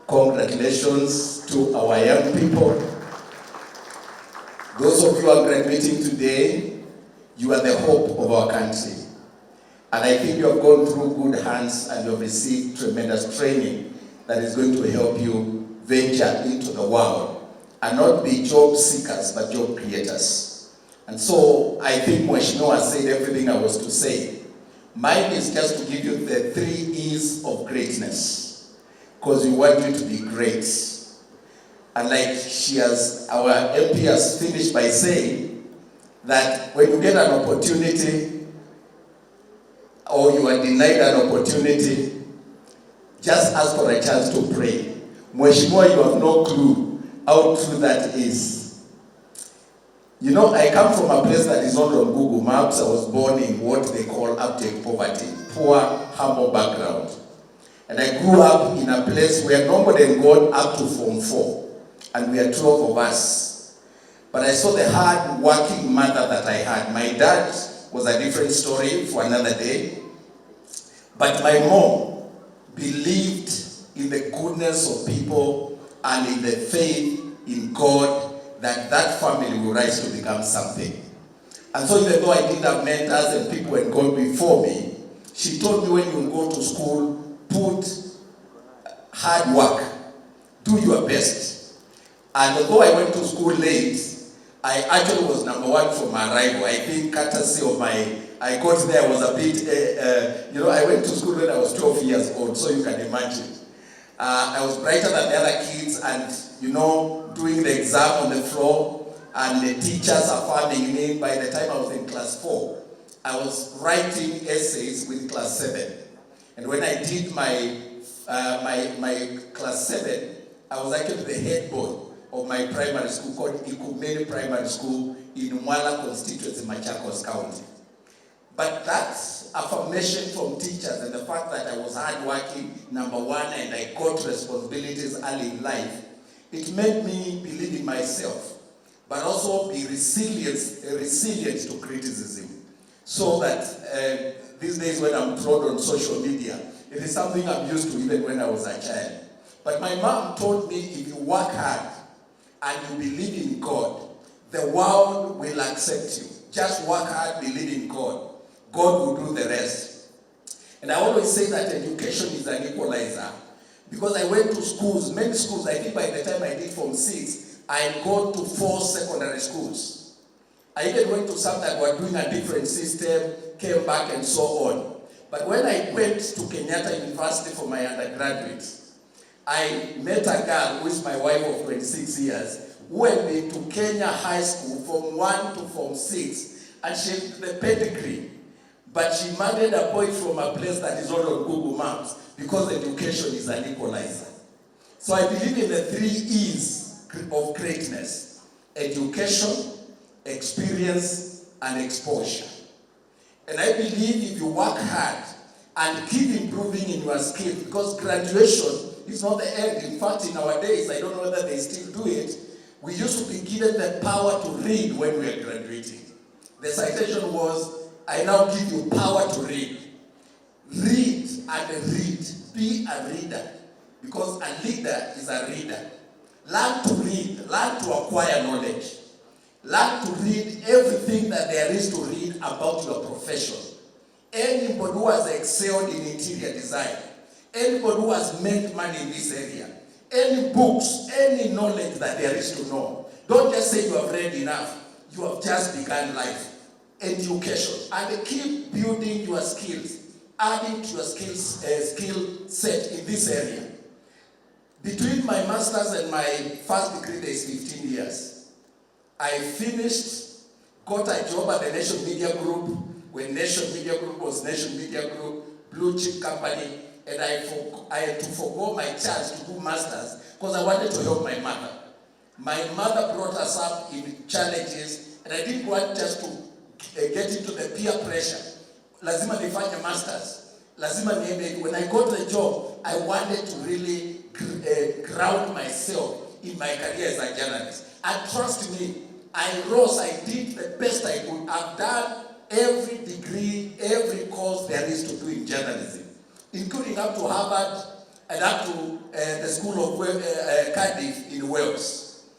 Congratulations to our young people. Those of you who are graduating today, you are the hope of our country. And I think you have gone through good hands and you have received tremendous training that is going to help you venture into the world and not be job seekers, but job creators. And so I think Mheshimiwa said everything I was to say. Mine is just to give you the 3 E's of greatness, because we want you to be great. And like our MP has finished by saying that when you get an opportunity or you are denied an opportunity, just ask for a chance to pray. Mheshimiwa, you have no clue how true that is. You know, I come from a place that is not on Google Maps. I was born in what they call abject poverty, poor, humble background. And I grew up in a place where nobody had gone up to Form 4. And we are 12 of us. But I saw the hard-working mother that I had. My dad was a different story for another day. But my mom believed in the goodness of people and in the faith in God that family will rise to become something. And so even though I didn't have mentors and people had gone before me, she told me when you go to school, put hard work, do your best. And although I went to school late, I actually was number 1 from my arrival. I think courtesy of I got there, I was a bit, I went to school when I was 12 years old, so you can imagine. I was brighter than the other kids and, doing the exam on the floor, and the teachers affirming me. By the time I was in class 4, I was writing essays with class 7. And when I did my class 7, I was actually the head boy of my primary school called Ikumene Primary School in Mwala constituency, Machakos County. But that affirmation from teachers and the fact that I was hardworking, number 1, and I got responsibilities early in life, it made me believe in myself, but also be resilient to criticism. So that these days when I'm trod on social media, it is something I'm used to even when I was a child. But my mom told me, if you work hard and you believe in God, the world will accept you. Just work hard, believe in God. God will do the rest. And I always say that education is an equalizer. Because I went to schools, many schools. I think by the time I did Form 6, I had gone to 4 secondary schools. I even went to some that were doing a different system, came back and so on. But when I went to Kenyatta University for my undergraduate, I met a girl who is my wife of 26 years, who had been to Kenya High School from 1 to Form 6, and she had the pedigree. But she married a boy from a place that is not on Google Maps, because education is an equalizer. So I believe in the 3 E's of greatness: education, experience, and exposure. And I believe if you work hard and keep improving in your skills, because graduation is not the end. In fact, in our days, I don't know whether they still do it, we used to be given the power to read when we were graduating. The citation was, I now give you power to read. Read and read. Be a reader. Because a leader is a reader. Learn to read. Learn to acquire knowledge. Learn to read everything that there is to read about your profession. Anybody who has excelled in interior design, anybody who has made money in this area, any books, any knowledge that there is to know, don't just say you have read enough. You have just begun life. Education. And keep building your skills, adding to your skill set in this area. Between my master's and my first degree, there is 15 years. I finished, got a job at the Nation Media Group, when Nation Media Group was Nation Media Group, blue chip company, and I had to forgo my chance to do masters because I wanted to help my mother. My mother brought us up in challenges, and I didn't want just to get into the peer pressure. Lazima nifanye masters. Lazima niende. When I got the job, I wanted to really ground myself in my career as a journalist. And trust me, I rose, I did the best I could. I've done every degree, every course there is to do in journalism, including up to Harvard. and up to the School of Cardiff in Wales.